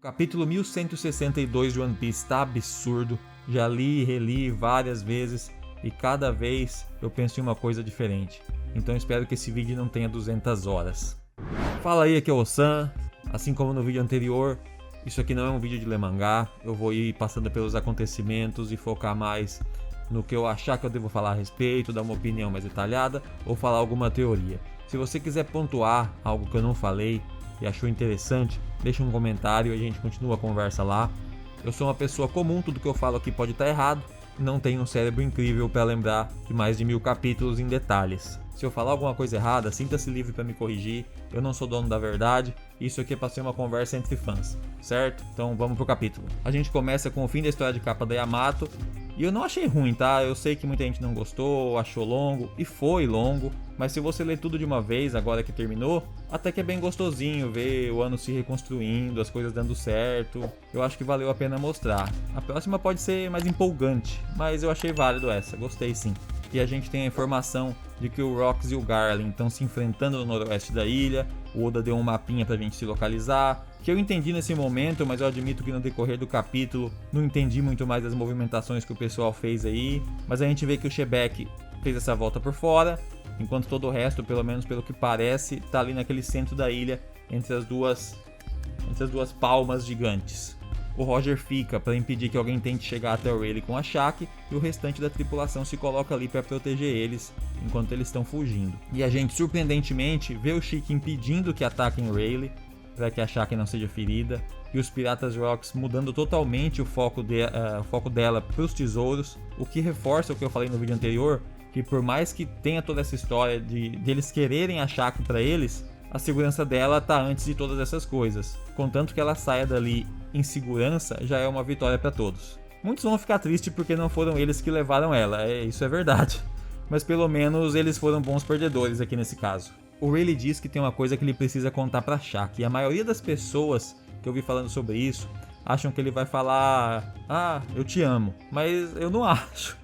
Capítulo 1162 de One Piece tá absurdo. Já li e reli várias vezes e cada vez eu penso em uma coisa diferente. Então espero que esse vídeo não tenha 200 horas. Fala aí, aqui é o Osan. Assim como no vídeo anterior, isso aqui não é um vídeo de ler mangá. Eu vou ir passando pelos acontecimentos e focar mais no que eu achar que eu devo falar a respeito, dar uma opinião mais detalhada ou falar alguma teoria. Se você quiser pontuar algo que eu não falei e achou interessante, deixa um comentário e a gente continua a conversa lá. Eu sou uma pessoa comum, tudo que eu falo aqui pode estar errado. Não tenho um cérebro incrível para lembrar de mais de 1000 capítulos em detalhes. Se eu falar alguma coisa errada, sinta-se livre para me corrigir. Eu não sou dono da verdade. Isso aqui é para ser uma conversa entre fãs, certo? Então vamos pro capítulo. A gente começa com o fim da história de capa da Yamato. E eu não achei ruim, tá? Eu sei que muita gente não gostou, achou longo, e foi longo. Mas se você ler tudo de uma vez, agora que terminou, até que é bem gostosinho ver o ano se reconstruindo, as coisas dando certo. Eu acho que valeu a pena mostrar. A próxima pode ser mais empolgante, mas eu achei válido essa, gostei sim. E a gente tem a informação de que o Rox e o Garland estão se enfrentando no noroeste da ilha. O Oda deu um mapinha pra gente se localizar, que eu entendi nesse momento, mas eu admito que no decorrer do capítulo não entendi muito mais das movimentações que o pessoal fez aí. Mas a gente vê que o Shebeck fez essa volta por fora, enquanto todo o resto, pelo menos pelo que parece, tá ali naquele centro da ilha, entre as duas palmas gigantes. O Roger fica para impedir que alguém tente chegar até o Rayleigh com a Shaq, e o restante da tripulação se coloca ali para proteger eles enquanto eles estão fugindo. E a gente surpreendentemente vê o Chique impedindo que ataquem o Rayleigh para que a Shaq não seja ferida, e os Piratas Rocks mudando totalmente o foco dela para os tesouros, o que reforça o que eu falei no vídeo anterior, que por mais que tenha toda essa história de eles quererem a Shaq para eles, a segurança dela tá antes de todas essas coisas. Contanto que ela saia dali em segurança, já é uma vitória para todos. Muitos vão ficar tristes porque não foram eles que levaram ela, isso é verdade. Mas pelo menos eles foram bons perdedores aqui nesse caso. O Rayleigh diz que tem uma coisa que ele precisa contar pra Shaq, e a maioria das pessoas que eu vi falando sobre isso acham que ele vai falar: "Ah, eu te amo", mas eu não acho.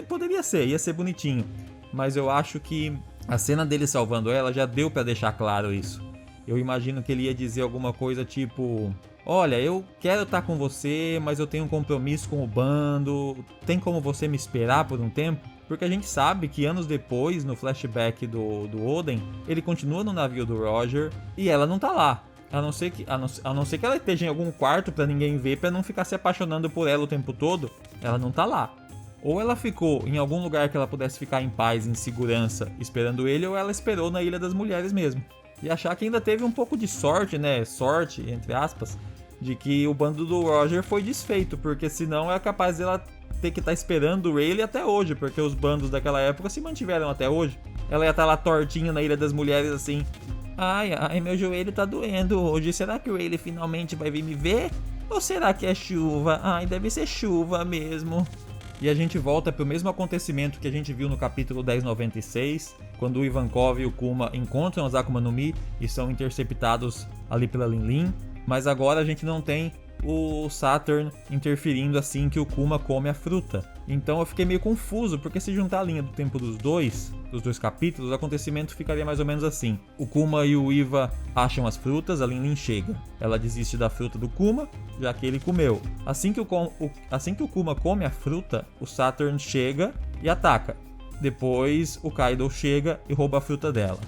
Poderia ser, ia ser bonitinho, mas eu acho que a cena dele salvando ela já deu pra deixar claro isso. Eu imagino que ele ia dizer alguma coisa tipo: "Olha, eu quero estar com você, mas eu tenho um compromisso com o bando, tem como você me esperar por um tempo?" Porque a gente sabe que anos depois, no flashback do Oden, ele continua no navio do Roger e ela não tá lá. A não ser que ela esteja em algum quarto pra ninguém ver, pra não ficar se apaixonando por ela o tempo todo, ela não tá lá. Ou ela ficou em algum lugar que ela pudesse ficar em paz, em segurança, esperando ele, ou ela esperou na Ilha das Mulheres mesmo. E achar que ainda teve um pouco de sorte, né? Sorte, entre aspas, de que o bando do Roger foi desfeito, porque senão é capaz dela ter que estar esperando o Rayleigh até hoje, porque os bandos daquela época se mantiveram até hoje. Ela ia estar lá tortinha na Ilha das Mulheres assim: ai, meu joelho tá doendo hoje, será que o Rayleigh finalmente vai vir me ver? Ou será que é chuva? Ai, deve ser chuva mesmo. E a gente volta para o mesmo acontecimento que a gente viu no capítulo 1096, quando o Ivankov e o Kuma encontram os Akuma no Mi e são interceptados ali pela Lin Lin, mas agora a gente não tem o Saturn interferindo assim que o Kuma come a fruta. Então eu fiquei meio confuso, porque se juntar a linha do tempo dos dois capítulos, o acontecimento ficaria mais ou menos assim: o Kuma e o Iva acham as frutas, a Lin Lin chega, ela desiste da fruta do Kuma, já que ele comeu. Assim que o Kuma come a fruta, o Saturn chega e ataca. Depois o Kaido chega e rouba a fruta dela,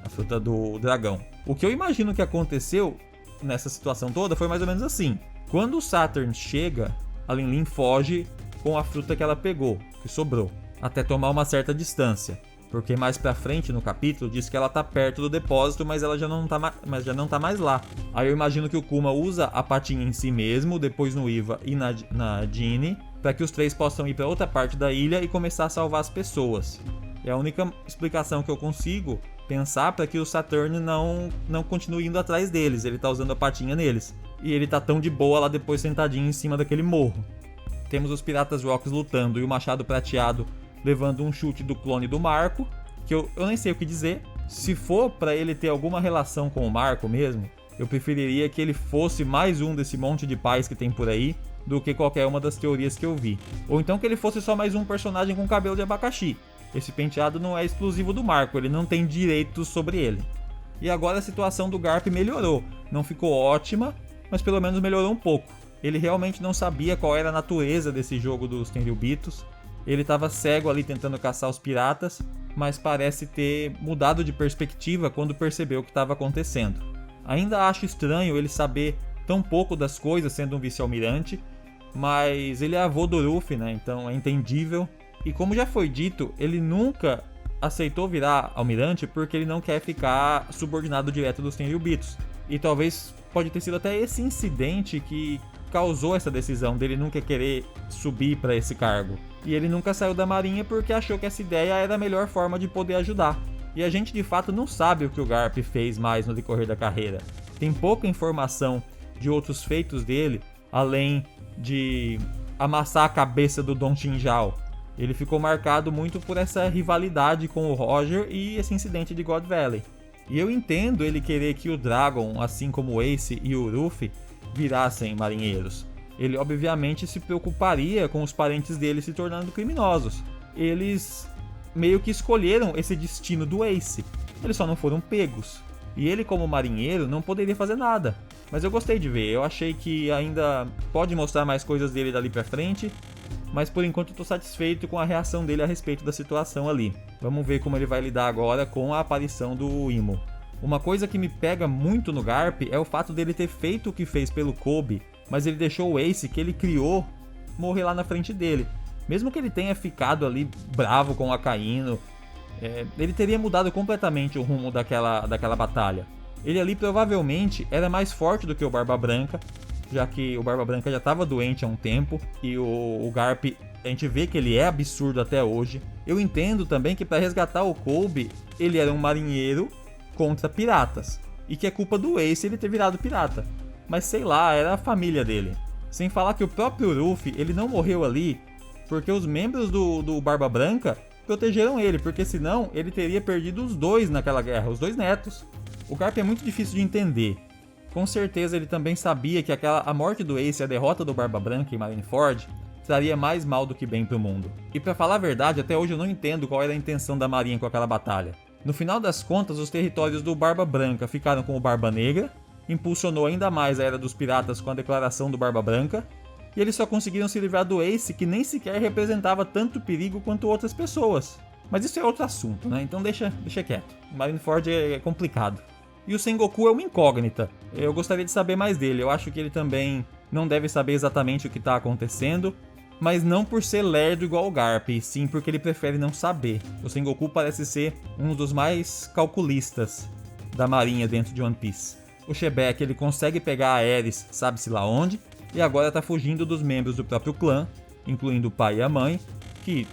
a fruta do dragão. O que eu imagino que aconteceu nessa situação toda foi mais ou menos assim: quando o Saturn chega, a Lin Lin foge com a fruta que ela pegou, que sobrou, até tomar uma certa distância, porque mais pra frente no capítulo diz que ela tá perto do depósito, mas ela já não tá mais lá. Aí eu imagino que o Kuma usa a patinha em si mesmo, depois no Iva e na Jeanne, para que os três possam ir para outra parte da ilha e começar a salvar as pessoas. É a única explicação que eu consigo pensar para que o Saturn não continue indo atrás deles. Ele tá usando a patinha neles, e ele tá tão de boa lá depois sentadinho em cima daquele morro. Temos os Piratas Rocks lutando e o Machado Prateado levando um chute do clone do Marco, que eu nem sei o que dizer. Se for para ele ter alguma relação com o Marco mesmo, eu preferiria que ele fosse mais um desse monte de pais que tem por aí, do que qualquer uma das teorias que eu vi. Ou então que ele fosse só mais um personagem com cabelo de abacaxi. Esse penteado não é exclusivo do Marco, ele não tem direitos sobre ele. E agora a situação do Garp melhorou. Não ficou ótima, mas pelo menos melhorou um pouco. Ele realmente não sabia qual era a natureza desse jogo dos Tenryubitos. Ele estava cego ali tentando caçar os piratas, mas parece ter mudado de perspectiva quando percebeu o que estava acontecendo. Ainda acho estranho ele saber tão pouco das coisas sendo um vice-almirante, mas ele é avô do Luffy, né? Então é entendível. E como já foi dito, ele nunca aceitou virar almirante porque ele não quer ficar subordinado direto dos Tenryubitos. E talvez pode ter sido até esse incidente que causou essa decisão dele nunca querer subir para esse cargo. E ele nunca saiu da marinha porque achou que essa ideia era a melhor forma de poder ajudar. E a gente de fato não sabe o que o Garp fez mais no decorrer da carreira. Tem pouca informação de outros feitos dele, além de amassar a cabeça do Don Chinjao. Ele ficou marcado muito por essa rivalidade com o Roger e esse incidente de God Valley. E eu entendo ele querer que o Dragon, assim como o Ace e o Luffy, virassem marinheiros. Ele obviamente se preocuparia com os parentes dele se tornando criminosos. Eles meio que escolheram esse destino do Ace. Eles só não foram pegos. E ele, como marinheiro, não poderia fazer nada. Mas eu gostei de ver. Eu achei que ainda pode mostrar mais coisas dele dali pra frente. Mas por enquanto eu tô satisfeito com a reação dele a respeito da situação ali. Vamos ver como ele vai lidar agora com a aparição do Imo. Uma coisa que me pega muito no Garp é o fato dele ter feito o que fez pelo Kobe, mas ele deixou o Ace, que ele criou, morrer lá na frente dele. Mesmo que ele tenha ficado ali bravo com o Akainu, ele teria mudado completamente o rumo daquela batalha. Ele ali provavelmente era mais forte do que o Barba Branca, já que o Barba Branca já estava doente há um tempo, e o Garp, a gente vê que ele é absurdo até hoje. Eu entendo também que para resgatar o Kobe, ele era um marinheiro contra piratas, e que é culpa do Ace ele ter virado pirata. Mas sei lá, era a família dele. Sem falar que o próprio Luffy, ele não morreu ali porque os membros do Barba Branca protegeram ele, porque senão ele teria perdido os dois naquela guerra, os dois netos. O Garp é muito difícil de entender. Com certeza ele também sabia que a morte do Ace e a derrota do Barba Branca em Marineford traria mais mal do que bem pro mundo. E pra falar a verdade, até hoje eu não entendo qual era a intenção da marinha com aquela batalha. No final das contas, os territórios do Barba Branca ficaram com o Barba Negra, impulsionou ainda mais a Era dos Piratas com a declaração do Barba Branca, e eles só conseguiram se livrar do Ace, que nem sequer representava tanto perigo quanto outras pessoas. Mas isso é outro assunto, né? Então deixa quieto. Marineford é complicado. E o Sengoku é uma incógnita. Eu gostaria de saber mais dele. Eu acho que ele também não deve saber exatamente o que está acontecendo, mas não por ser lerdo igual o Garp, e sim porque ele prefere não saber. O Sengoku parece ser um dos mais calculistas da marinha dentro de One Piece. O Shebeck, ele consegue pegar a Ares, sabe-se lá onde, e agora está fugindo dos membros do próprio clã, incluindo o pai e a mãe, que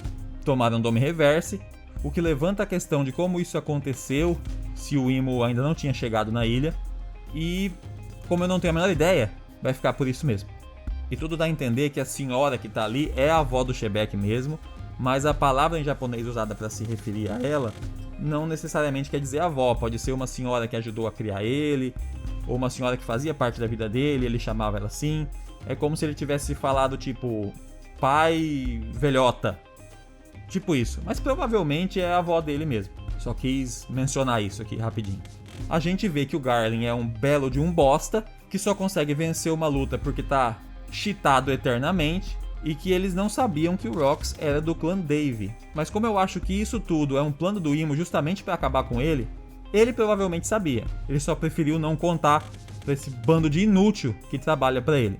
tomaram Dome Reverse, o que levanta a questão de como isso aconteceu, se o Imo ainda não tinha chegado na ilha, e como eu não tenho a menor ideia, vai ficar por isso mesmo. E tudo dá a entender que a senhora que está ali é a avó do Shebeck mesmo, mas a palavra em japonês usada para se referir a ela não necessariamente quer dizer avó, pode ser uma senhora que ajudou a criar ele, ou uma senhora que fazia parte da vida dele, ele chamava ela assim. É como se ele tivesse falado tipo, pai velhota, tipo isso, mas provavelmente é a avó dele mesmo. Só quis mencionar isso aqui rapidinho. A gente vê que o Garlin é um belo de um bosta, que só consegue vencer uma luta porque tá cheatado eternamente, e que eles não sabiam que o Rox era do clã Dave. Mas como eu acho que isso tudo é um plano do Imo justamente para acabar com ele provavelmente sabia. Ele só preferiu não contar para esse bando de inútil que trabalha para ele.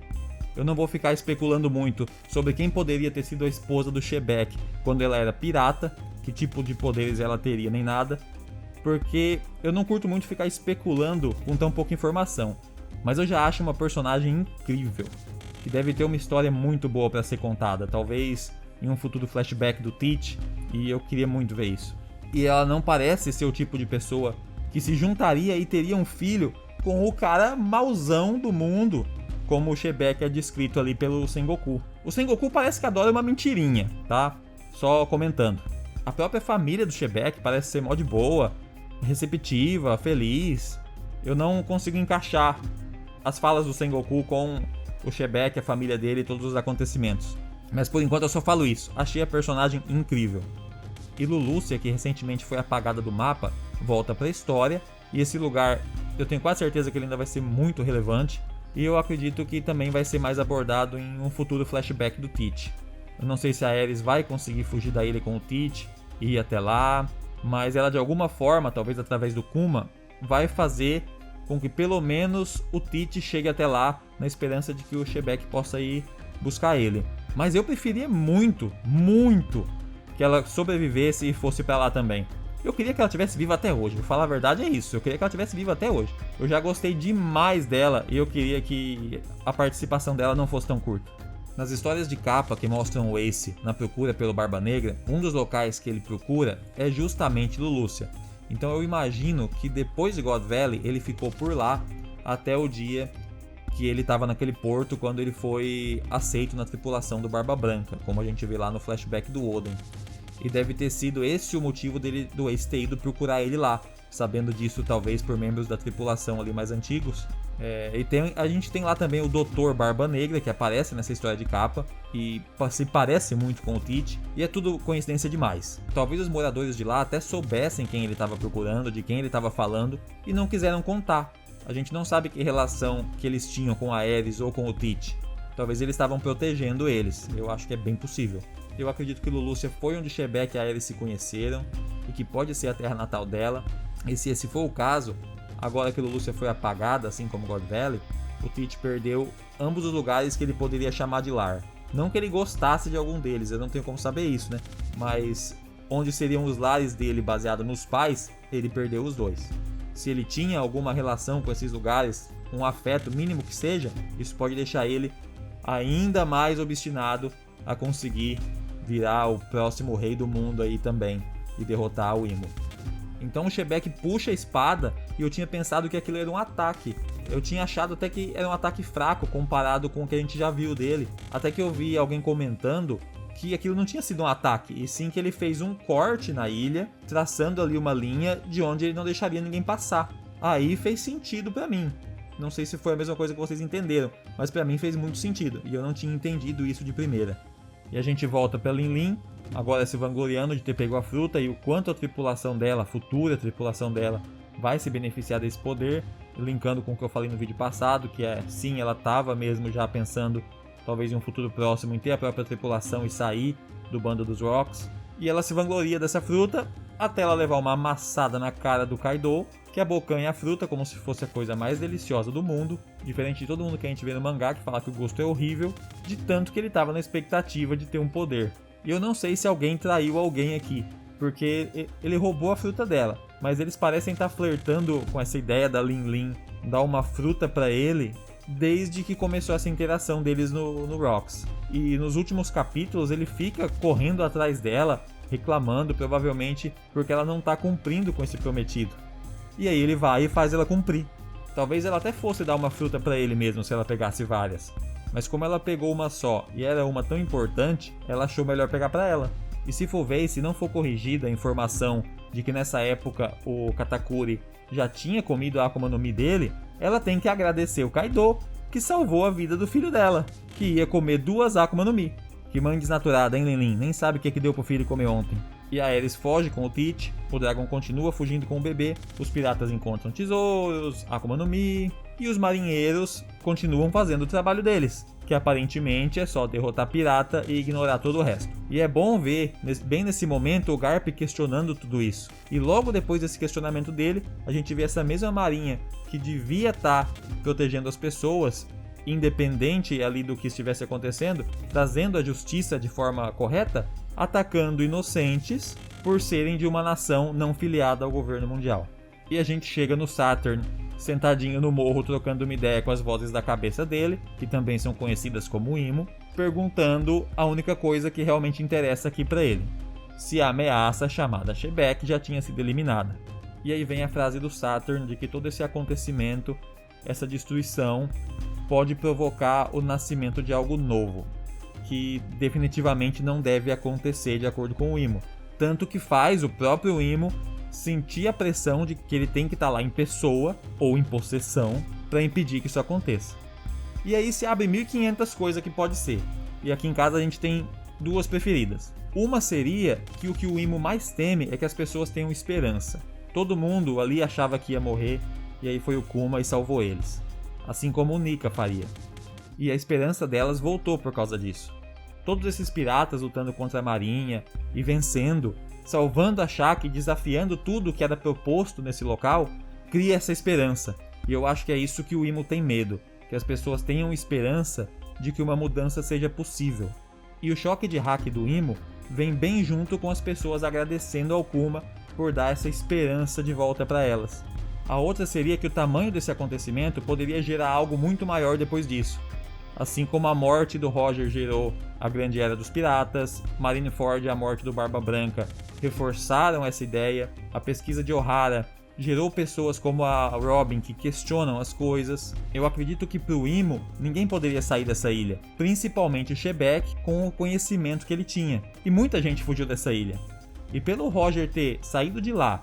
Eu não vou ficar especulando muito sobre quem poderia ter sido a esposa do Shebeck quando ela era pirata, que tipo de poderes ela teria nem nada, porque eu não curto muito ficar especulando com tão pouca informação. Mas eu já acho uma personagem incrível, que deve ter uma história muito boa para ser contada, talvez em um futuro flashback do Teach, e eu queria muito ver isso. E ela não parece ser o tipo de pessoa que se juntaria e teria um filho com o cara mauzão do mundo, como o Shebeck é descrito ali pelo Sengoku. O Sengoku parece que adora uma mentirinha, tá? Só comentando. A própria família do Shebeck parece ser mó de boa, receptiva, feliz. Eu não consigo encaixar as falas do Sengoku com o Shebeck, a família dele e todos os acontecimentos. Mas por enquanto eu só falo isso. Achei a personagem incrível. E Lulucia, que recentemente foi apagada do mapa, volta pra história. E esse lugar, eu tenho quase certeza que ele ainda vai ser muito relevante. E eu acredito que também vai ser mais abordado em um futuro flashback do Teach. Eu não sei se a Aerys vai conseguir fugir da ilha com o Teach e ir até lá, mas ela de alguma forma, talvez através do Kuma, vai fazer com que pelo menos o Teach chegue até lá, na esperança de que o Shebeck possa ir buscar ele. Mas eu preferia muito, muito que ela sobrevivesse e fosse pra lá também. Eu queria que ela estivesse viva até hoje, vou falar a verdade, é isso. Eu queria que ela estivesse viva até hoje. Eu já gostei demais dela e eu queria que a participação dela não fosse tão curta. Nas histórias de capa que mostram o Ace na procura pelo Barba Negra, um dos locais que ele procura é justamente Lulucia. Então eu imagino que depois de God Valley ele ficou por lá até o dia que ele estava naquele porto quando ele foi aceito na tripulação do Barba Branca, como a gente vê lá no flashback do Oden. E deve ter sido esse o motivo do Ace ter ido procurar ele lá, sabendo disso talvez por membros da tripulação ali mais antigos. A gente tem lá também o Dr. Barba Negra, que aparece nessa história de capa e se parece muito com o Teach, e é tudo coincidência demais. Talvez os moradores de lá até soubessem quem ele estava procurando, de quem ele estava falando, e não quiseram contar. A gente não sabe que relação que eles tinham com a Aerys ou com o Teach. Talvez eles estavam protegendo eles, eu acho que é bem possível. Eu acredito que Lulucia foi onde Shebeck e a Aerys se conheceram, e que pode ser a terra natal dela, e se esse for o caso, agora que Lulucia foi apagada, assim como God Valley, o Teach perdeu ambos os lugares que ele poderia chamar de lar. Não que ele gostasse de algum deles, eu não tenho como saber isso, né? Mas onde seriam os lares dele baseado nos pais, ele perdeu os dois. Se ele tinha alguma relação com esses lugares, um afeto mínimo que seja, isso pode deixar ele ainda mais obstinado a conseguir virar o próximo rei do mundo aí também e derrotar o Imo. Então o Shebeck puxa a espada e eu tinha pensado que aquilo era um ataque. Eu tinha achado até que era um ataque fraco comparado com o que a gente já viu dele. Até que eu vi alguém comentando que aquilo não tinha sido um ataque, e sim que ele fez um corte na ilha, traçando ali uma linha de onde ele não deixaria ninguém passar. Aí fez sentido pra mim. Não sei se foi a mesma coisa que vocês entenderam, mas pra mim fez muito sentido, e eu não tinha entendido isso de primeira. E a gente volta pra Lin Lin, agora se vangloriando de ter pego a fruta e o quanto a tripulação dela, a futura tripulação dela, vai se beneficiar desse poder, linkando com o que eu falei no vídeo passado, que é, sim, ela estava mesmo já pensando, talvez em um futuro próximo, em ter a própria tripulação e sair do bando dos Rocks. E ela se vangloria dessa fruta, até ela levar uma amassada na cara do Kaido, que abocanha a fruta como se fosse a coisa mais deliciosa do mundo, diferente de todo mundo que a gente vê no mangá, que fala que o gosto é horrível, de tanto que ele estava na expectativa de ter um poder. E eu não sei se alguém traiu alguém aqui, porque ele roubou a fruta dela, mas eles parecem estar flertando com essa ideia da Lin Lin dar uma fruta para ele desde que começou essa interação deles no Rocks. E nos últimos capítulos ele fica correndo atrás dela, reclamando, provavelmente porque ela não está cumprindo com esse prometido. E aí ele vai e faz ela cumprir. Talvez ela até fosse dar uma fruta para ele mesmo se ela pegasse várias. Mas como ela pegou uma só e era uma tão importante, ela achou melhor pegar para ela. E se for ver, se não for corrigida a informação de que nessa época o Katakuri já tinha comido a Akuma no Mi dele, ela tem que agradecer o Kaido, que salvou a vida do filho dela, que ia comer 2 Akuma no Mi. Que mãe desnaturada, hein, Lin Lin? Nem sabe o que deu pro filho comer ontem. E a Aerys foge com o Teach, o dragão continua fugindo com o bebê, os piratas encontram tesouros, Akuma no Mi, e os marinheiros continuam fazendo o trabalho deles, que aparentemente é só derrotar pirata e ignorar todo o resto. E é bom ver, bem nesse momento, o Garp questionando tudo isso. E logo depois desse questionamento dele, a gente vê essa mesma marinha que devia estar protegendo as pessoas, independente ali do que estivesse acontecendo, trazendo a justiça de forma correta, atacando inocentes por serem de uma nação não filiada ao governo mundial. E a gente chega no Saturn, sentadinho no morro trocando uma ideia com as vozes da cabeça dele, que também são conhecidas como Imo, perguntando a única coisa que realmente interessa aqui para ele: se a ameaça chamada Shebeck já tinha sido eliminada. E aí vem a frase do Saturn de que todo esse acontecimento, essa destruição, pode provocar o nascimento de algo novo, que definitivamente não deve acontecer de acordo com o Imo. Tanto que faz o próprio Imo sentir a pressão de que ele tem que estar lá em pessoa ou em possessão para impedir que isso aconteça. E aí se abre 1500 coisas que pode ser. E aqui em casa a gente tem 2 preferidas. Uma seria que o que o Imo mais teme é que as pessoas tenham esperança. Todo mundo ali achava que ia morrer, e aí foi o Kuma e salvou eles. assim como o Nika faria. E a esperança delas voltou por causa disso. Todos esses piratas lutando contra a marinha e vencendo, salvando a Shaka e desafiando tudo que era proposto nesse local, cria essa esperança. E eu acho que é isso que o Imo tem medo, que as pessoas tenham esperança de que uma mudança seja possível. E o choque de hack do Imo vem bem junto com as pessoas agradecendo ao Kuma por dar essa esperança de volta para elas. A outra seria que o tamanho desse acontecimento poderia gerar algo muito maior depois disso. Assim como a morte do Roger gerou a Grande Era dos Piratas, Marineford e a morte do Barba Branca reforçaram essa ideia, a pesquisa de Ohara gerou pessoas como a Robin que questionam as coisas. Eu acredito que pro Imo ninguém poderia sair dessa ilha, principalmente o Shebek com o conhecimento que ele tinha. E muita gente fugiu dessa ilha. E pelo Roger ter saído de lá,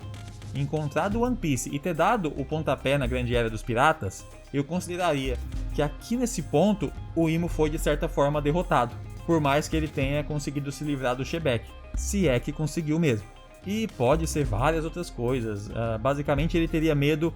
encontrado One Piece e ter dado o pontapé na Grande Era dos Piratas, eu consideraria que aqui nesse ponto o Imo foi de certa forma derrotado, por mais que ele tenha conseguido se livrar do Shebek, se é que conseguiu mesmo. E pode ser várias outras coisas. Basicamente ele teria medo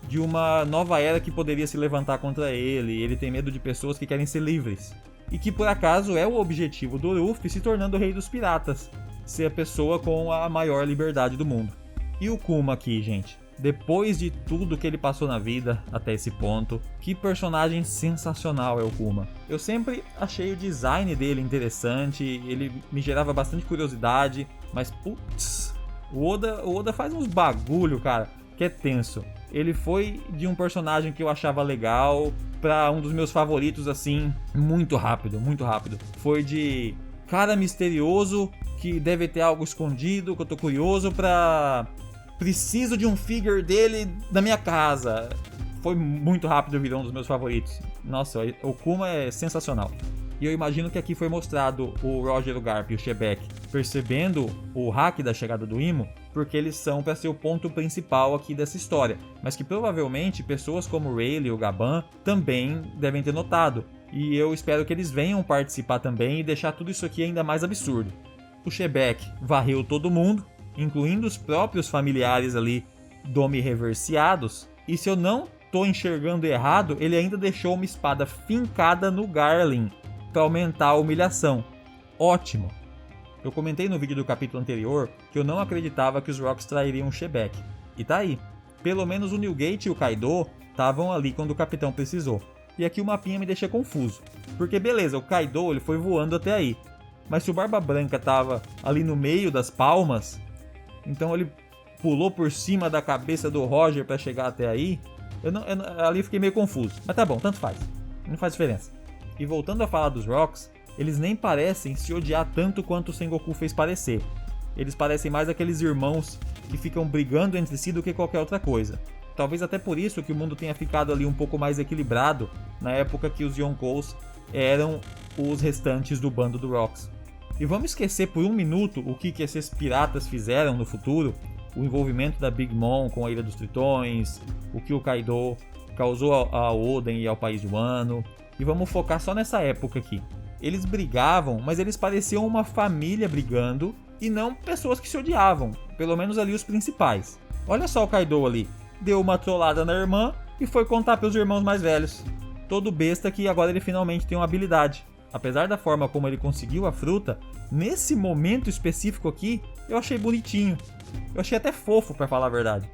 de uma nova era que poderia se levantar contra ele. Ele tem medo de pessoas que querem ser livres. E que por acaso é o objetivo do Luffy se tornando o rei dos piratas. Ser a pessoa com a maior liberdade do mundo. E o Kuma aqui, gente. Depois de tudo que ele passou na vida até esse ponto, que personagem sensacional é o Kuma. Eu sempre achei o design dele interessante, ele me gerava bastante curiosidade, mas putz, o Oda faz uns bagulho, cara, que é tenso. Ele foi de um personagem que eu achava legal pra um dos meus favoritos, assim, muito rápido, muito rápido. Foi de cara misterioso que deve ter algo escondido, que eu tô curioso pra... preciso de um figure dele na minha casa. Foi muito rápido e virou um dos meus favoritos. Nossa, o Kuma é sensacional. E eu imagino que aqui foi mostrado o Roger, o Garp e o Shebek percebendo o hack da chegada do Imo, porque eles são para ser o ponto principal aqui dessa história. Mas que provavelmente pessoas como o Rayleigh e o Gaban também devem ter notado. E eu espero que eles venham participar também e deixar tudo isso aqui ainda mais absurdo. O Shebek varreu todo mundo, incluindo os próprios familiares ali Domi reverseados, e se eu não tô enxergando errado, ele ainda deixou uma espada fincada no Garlin para aumentar a humilhação. Ótimo! Eu comentei no vídeo do capítulo anterior que eu não acreditava que os Rocks trairiam o Shebek, e tá aí. Pelo menos o Newgate e o Kaido estavam ali quando o capitão precisou. E aqui o mapinha me deixa confuso, porque beleza, o Kaido ele foi voando até aí, mas se o Barba Branca tava ali no meio das palmas, então ele pulou por cima da cabeça do Roger para chegar até aí. Ali fiquei meio confuso. Mas tá bom, tanto faz. Não faz diferença. E voltando a falar dos Rocks, eles nem parecem se odiar tanto quanto o Sengoku fez parecer. Eles parecem mais aqueles irmãos que ficam brigando entre si do que qualquer outra coisa. Talvez até por isso que o mundo tenha ficado ali um pouco mais equilibrado na época que os Yonkous eram os restantes do bando do Rocks. E vamos esquecer por um minuto o que esses piratas fizeram no futuro, o envolvimento da Big Mom com a Ilha dos Tritões, o que o Kaido causou ao Oden e ao País de Wano, e vamos focar só nessa época aqui. Eles brigavam, mas eles pareciam uma família brigando e não pessoas que se odiavam, pelo menos ali os principais. Olha só o Kaido ali, deu uma trollada na irmã e foi contar para os irmãos mais velhos. Todo besta que agora ele finalmente tem uma habilidade. Apesar da forma como ele conseguiu a fruta, nesse momento específico aqui, eu achei bonitinho. Eu achei até fofo, pra falar a verdade.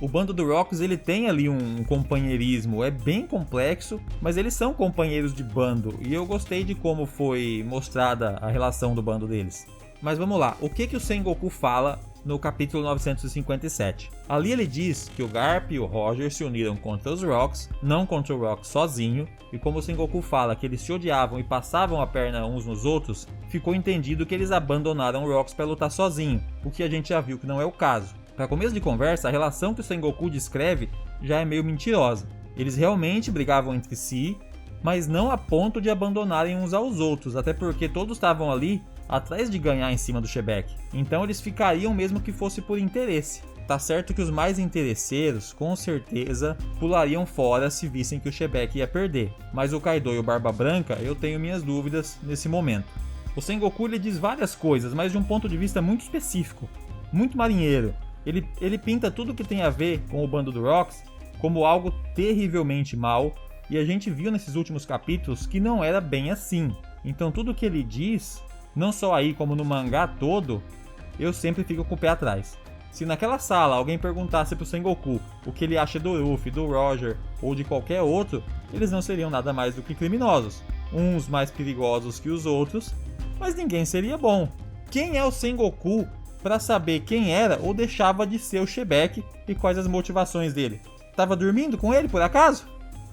O bando do Rocks, ele tem ali um companheirismo, é bem complexo, mas eles são companheiros de bando, e eu gostei de como foi mostrada a relação do bando deles. Mas vamos lá, o que o Sengoku fala no capítulo 957? Ali ele diz que o Garp e o Roger se uniram contra os Rocks, não contra o Rocks sozinho, e como o Sengoku fala que eles se odiavam e passavam a perna uns nos outros, ficou entendido que eles abandonaram o Rocks para lutar sozinho, o que a gente já viu que não é o caso. Para começo de conversa, a relação que o Sengoku descreve já é meio mentirosa. Eles realmente brigavam entre si, mas não a ponto de abandonarem uns aos outros, até porque todos estavam ali atrás de ganhar em cima do Shebek. Então eles ficariam mesmo que fosse por interesse. Tá certo que os mais interesseiros, com certeza, pulariam fora se vissem que o Shebek ia perder. Mas o Kaido e o Barba Branca, eu tenho minhas dúvidas nesse momento. O Sengoku ele diz várias coisas, mas de um ponto de vista muito específico, muito marinheiro. Ele pinta tudo que tem a ver com o bando do Rocks como algo terrivelmente mal, E a gente viu nesses últimos capítulos que não era bem assim. Então tudo que ele diz, não só aí como no mangá todo, eu sempre fico com o pé atrás. Se naquela sala alguém perguntasse pro Sengoku o que ele acha do Luffy, do Roger ou de qualquer outro, eles não seriam nada mais do que criminosos. Uns mais perigosos que os outros, mas ninguém seria bom. Quem é o Sengoku para saber quem era ou deixava de ser o Shebeck e quais as motivações dele? Tava dormindo com ele por acaso?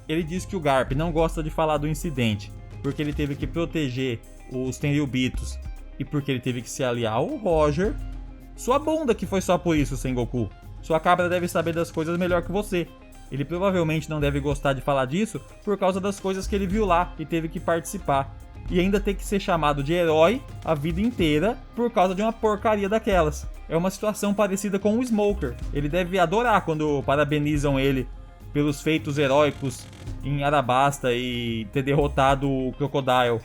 Ele diz que o Garp não gosta de falar do incidente, porque ele teve que proteger os Tenryubitos e porque ele teve que se aliar ao Roger. Sua bunda que foi só por isso, Sengoku. Sua cabra deve saber das coisas melhor que você. Ele provavelmente não deve gostar de falar disso por causa das coisas que ele viu lá e teve que participar. E ainda ter que ser chamado de herói a vida inteira por causa de uma porcaria daquelas. É uma situação parecida com o Smoker. Ele deve adorar quando parabenizam ele pelos feitos heróicos em Arabasta e ter derrotado o Crocodile.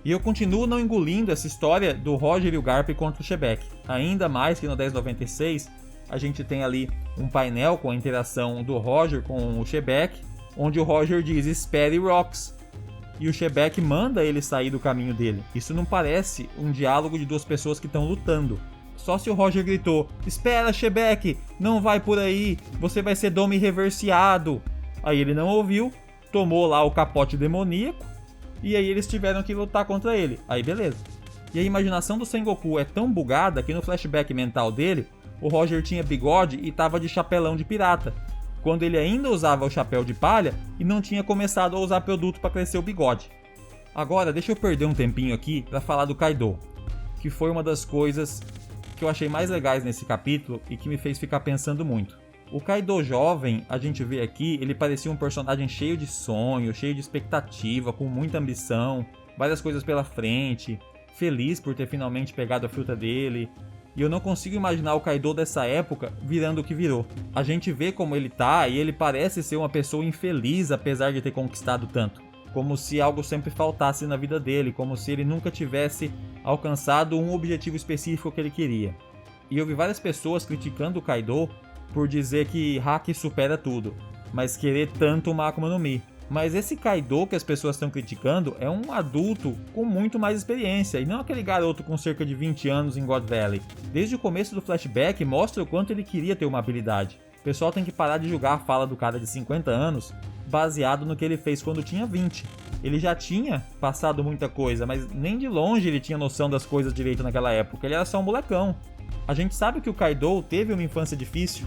E eu continuo não engolindo essa história do Roger e o Garp contra o Shebeck. Ainda mais que no 1096 a gente tem ali um painel com a interação do Roger com o Shebeck, onde o Roger diz "espere Rocks", e o Shebeck manda ele sair do caminho dele. Isso não parece um diálogo de duas pessoas que estão lutando. Só se o Roger gritou: "Espera, Shebeck, não vai por aí, você vai ser domo irreversiado". Aí ele não ouviu, tomou lá o capote demoníaco, e aí eles tiveram que lutar contra ele. Aí beleza. E a imaginação do Sengoku é tão bugada que no flashback mental dele, o Roger tinha bigode e tava de chapelão de pirata, quando ele ainda usava o chapéu de palha e não tinha começado a usar produto para crescer o bigode. Agora deixa eu perder um tempinho aqui para falar do Kaido, que foi uma das coisas que eu achei mais legais nesse capítulo e que me fez ficar pensando muito. O Kaido jovem, a gente vê aqui, ele parecia um personagem cheio de sonho, cheio de expectativa, com muita ambição, várias coisas pela frente, feliz por ter finalmente pegado a fruta dele. E eu não consigo imaginar o Kaido dessa época virando o que virou. A gente vê como ele tá e ele parece ser uma pessoa infeliz apesar de ter conquistado tanto. Como se algo sempre faltasse na vida dele, como se ele nunca tivesse alcançado um objetivo específico que ele queria. E eu vi várias pessoas criticando o Kaido por dizer que Haki supera tudo, mas querer tanto uma Akuma no Mi. Mas esse Kaido que as pessoas estão criticando é um adulto com muito mais experiência, e não aquele garoto com cerca de 20 anos em God Valley. Desde o começo do flashback mostra o quanto ele queria ter uma habilidade. O pessoal tem que parar de julgar a fala do cara de 50 anos baseado no que ele fez quando tinha 20. Ele já tinha passado muita coisa, mas nem de longe ele tinha noção das coisas direito naquela época, ele era só um molecão. A gente sabe que o Kaido teve uma infância difícil,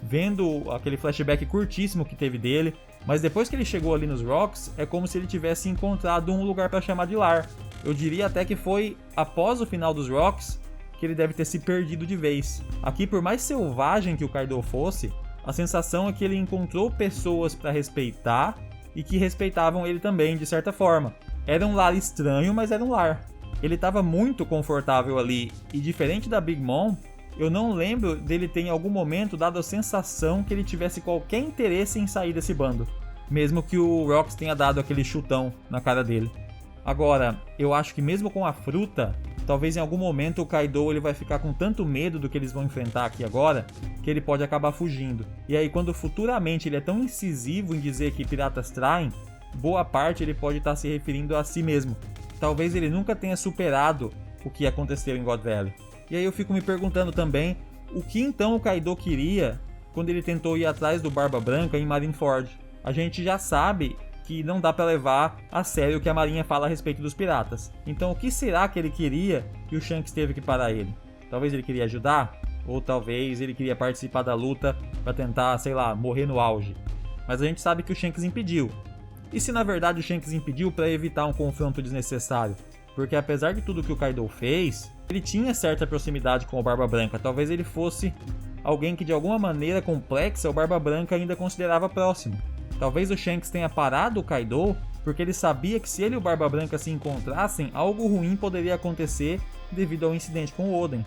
vendo aquele flashback curtíssimo que teve dele, mas depois que ele chegou ali nos Rocks, é como se ele tivesse encontrado um lugar para chamar de lar. Eu diria até que foi após o final dos Rocks que ele deve ter se perdido de vez. Aqui, por mais selvagem que o Kaido fosse, a sensação é que ele encontrou pessoas para respeitar e que respeitavam ele também, de certa forma. Era um lar estranho, mas era um lar. Ele estava muito confortável ali, e diferente da Big Mom, eu não lembro dele ter em algum momento dado a sensação que ele tivesse qualquer interesse em sair desse bando, mesmo que o Rocks tenha dado aquele chutão na cara dele. Agora, eu acho que mesmo com a fruta, talvez em algum momento o Kaido ele vai ficar com tanto medo do que eles vão enfrentar aqui agora, que ele pode acabar fugindo. E aí quando futuramente ele é tão incisivo em dizer que piratas traem, boa parte ele pode estar se referindo a si mesmo. Talvez ele nunca tenha superado o que aconteceu em God Valley. E aí eu fico me perguntando também, o que então o Kaido queria quando ele tentou ir atrás do Barba Branca em Marineford? A gente já sabe que não dá para levar a sério o que a Marinha fala a respeito dos piratas. Então o que será que ele queria e o Shanks teve que parar ele? Talvez ele queria ajudar? Ou talvez ele queria participar da luta para tentar, sei lá, morrer no auge. Mas a gente sabe que o Shanks impediu. E se na verdade o Shanks impediu para evitar um confronto desnecessário? Porque apesar de tudo que o Kaido fez, ele tinha certa proximidade com o Barba Branca. Talvez ele fosse alguém que de alguma maneira complexa o Barba Branca ainda considerava próximo. Talvez o Shanks tenha parado o Kaido porque ele sabia que se ele e o Barba Branca se encontrassem, algo ruim poderia acontecer devido ao incidente com o Oden.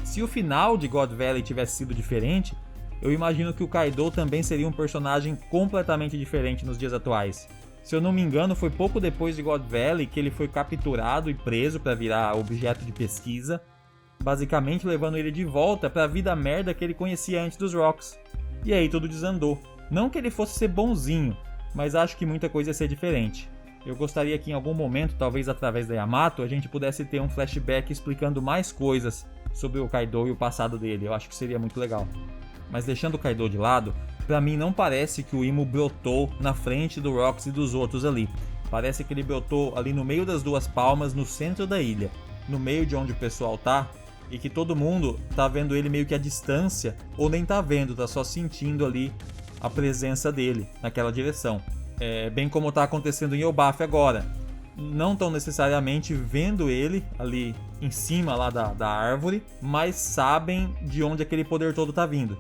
Se o final de God Valley tivesse sido diferente, eu imagino que o Kaido também seria um personagem completamente diferente nos dias atuais. Se eu não me engano, foi pouco depois de God Valley que ele foi capturado e preso para virar objeto de pesquisa, basicamente levando ele de volta para a vida merda que ele conhecia antes dos Rocks. E aí tudo desandou. Não que ele fosse ser bonzinho, mas acho que muita coisa ia ser diferente. Eu gostaria que em algum momento, talvez através da Yamato, a gente pudesse ter um flashback explicando mais coisas sobre o Kaido e o passado dele. Eu acho que seria muito legal. Mas deixando o Kaido de lado, pra mim não parece que o Imo brotou na frente do Rocks e dos outros ali. Parece que ele brotou ali no meio das duas palmas, no centro da ilha, no meio de onde o pessoal tá, e que todo mundo tá vendo ele meio que à distância, ou nem tá vendo, tá só sentindo ali a presença dele naquela direção. Bem como tá acontecendo em Elbaf agora. Não tão necessariamente vendo ele ali em cima lá da árvore, mas sabem de onde aquele poder todo tá vindo.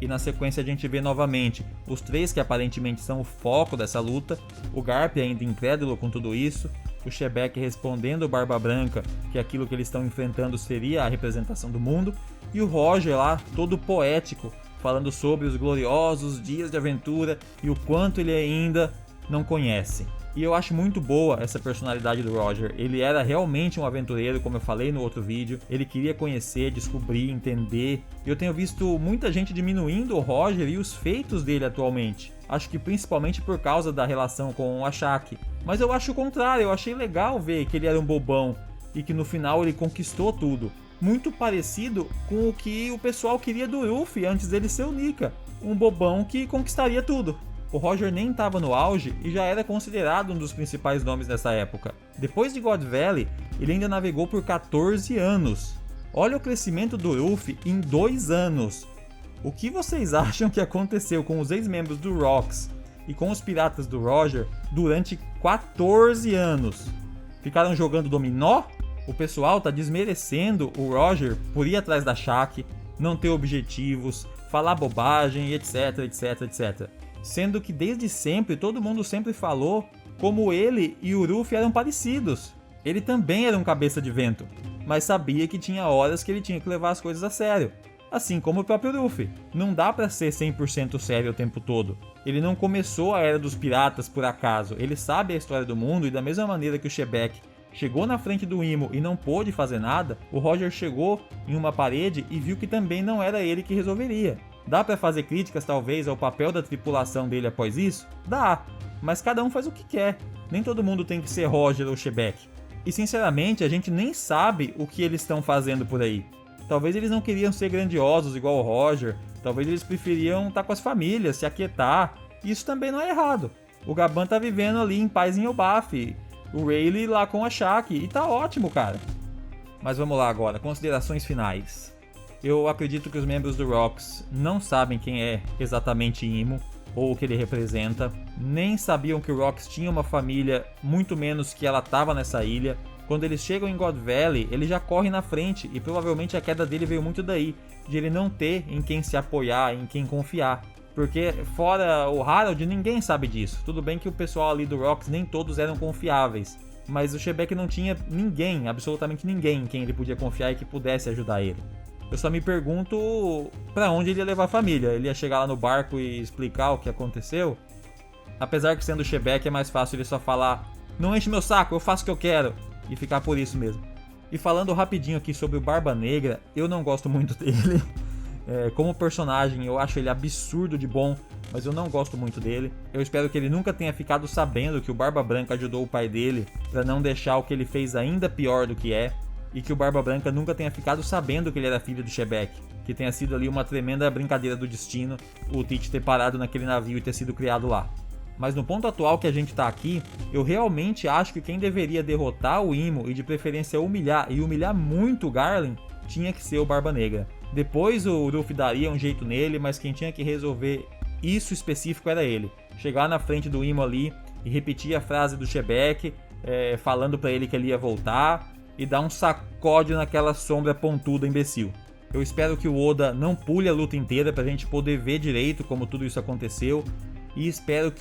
E na sequência a gente vê novamente os três que aparentemente são o foco dessa luta, o Garp ainda incrédulo com tudo isso, o Shebeck respondendo o Barba Branca que aquilo que eles estão enfrentando seria a representação do mundo, e o Roger lá, todo poético, falando sobre os gloriosos dias de aventura e o quanto ele ainda não conhece. E eu acho muito boa essa personalidade do Roger. Ele era realmente um aventureiro, como eu falei no outro vídeo. Ele queria conhecer, descobrir, entender. Eu tenho visto muita gente diminuindo o Roger e os feitos dele atualmente. Acho que principalmente por causa da relação com o Ashaki. Mas eu acho o contrário, eu achei legal ver que ele era um bobão e que no final ele conquistou tudo. Muito parecido com o que o pessoal queria do Luffy antes dele ser o Nika. Um bobão que conquistaria tudo. O Roger nem estava no auge e já era considerado um dos principais nomes nessa época. Depois de God Valley, ele ainda navegou por 14 anos. Olha o crescimento do Luffy em 2 anos. O que vocês acham que aconteceu com os ex-membros do Rocks e com os piratas do Roger durante 14 anos? Ficaram jogando dominó? O pessoal tá desmerecendo o Roger por ir atrás da Shaq, não ter objetivos, falar bobagem, etc, etc, etc. Sendo que desde sempre, todo mundo sempre falou como ele e o Luffy eram parecidos. Ele também era um cabeça de vento, mas sabia que tinha horas que ele tinha que levar as coisas a sério. Assim como o próprio Luffy. Não dá pra ser 100% sério o tempo todo. Ele não começou a Era dos Piratas por acaso. Ele sabe a história do mundo e da mesma maneira que o Shebeck chegou na frente do Imo e não pôde fazer nada, o Roger chegou em uma parede e viu que também não era ele que resolveria. Dá pra fazer críticas talvez ao papel da tripulação dele após isso? Dá, mas cada um faz o que quer. Nem todo mundo tem que ser Roger ou Shebeck. E sinceramente a gente nem sabe o que eles estão fazendo por aí. Talvez eles não queriam ser grandiosos igual o Roger, talvez eles preferiam estar com as famílias, se aquietar. Isso também não é errado. O Gaban tá vivendo ali em paz em Elbaf, o Rayleigh lá com a Shaq, e tá ótimo, cara. Mas vamos lá agora, considerações finais. Eu acredito que os membros do Rocks não sabem quem é exatamente Imo, ou o que ele representa, nem sabiam que o Rocks tinha uma família, muito menos que ela estava nessa ilha. Quando eles chegam em God Valley, ele já corre na frente, e provavelmente a queda dele veio muito daí, de ele não ter em quem se apoiar, em quem confiar. Porque fora o Harold, ninguém sabe disso. Tudo bem que o pessoal ali do Rocks nem todos eram confiáveis, mas o Shebeck não tinha ninguém, absolutamente ninguém em quem ele podia confiar e que pudesse ajudar ele. Eu só me pergunto pra onde ele ia levar a família. Ele ia chegar lá no barco e explicar o que aconteceu? Apesar que sendo o Shebeck é mais fácil ele só falar: não enche meu saco, eu faço o que eu quero, e ficar por isso mesmo. E falando rapidinho aqui sobre o Barba Negra, eu não gosto muito dele. Como personagem eu acho ele absurdo de bom, mas eu não gosto muito dele. Eu espero que ele nunca tenha ficado sabendo que o Barba Branca ajudou o pai dele pra não deixar o que ele fez ainda pior do que é. E que o Barba Branca nunca tenha ficado sabendo que ele era filho do Shebeck. Que tenha sido ali uma tremenda brincadeira do destino o Teach ter parado naquele navio e ter sido criado lá. Mas no ponto atual que a gente tá aqui, eu realmente acho que quem deveria derrotar o Imo e de preferência humilhar, e humilhar muito o Garlin, tinha que ser o Barba Negra. Depois o Luffy daria um jeito nele, mas quem tinha que resolver isso específico era ele. Chegar na frente do Imo ali e repetir a frase do Shebeck, falando pra ele que ele ia voltar, e dar um sacode naquela sombra pontuda imbecil. Eu espero que o Oda não pule a luta inteira pra gente poder ver direito como tudo isso aconteceu. E espero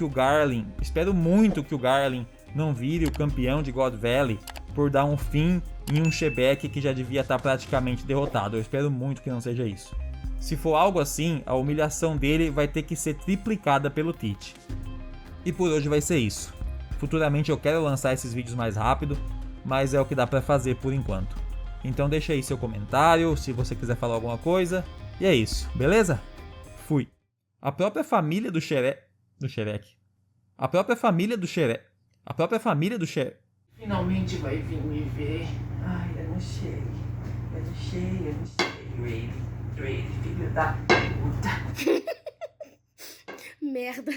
muito que o Garlin não vire o campeão de God Valley por dar um fim em um Shebeck que já devia estar praticamente derrotado. Eu espero muito que não seja isso. Se for algo assim, a humilhação dele vai ter que ser triplicada pelo Teach. E por hoje vai ser isso. Futuramente eu quero lançar esses vídeos mais rápido, mas é o que dá pra fazer por enquanto. Então deixa aí seu comentário, se você quiser falar alguma coisa. E é isso, beleza? Fui. A própria família do Shrek. A própria família do Shrek. A própria família do Shrek. Finalmente vai vir me ver. Ai, eu não sei. Ele, filho da puta. Merda.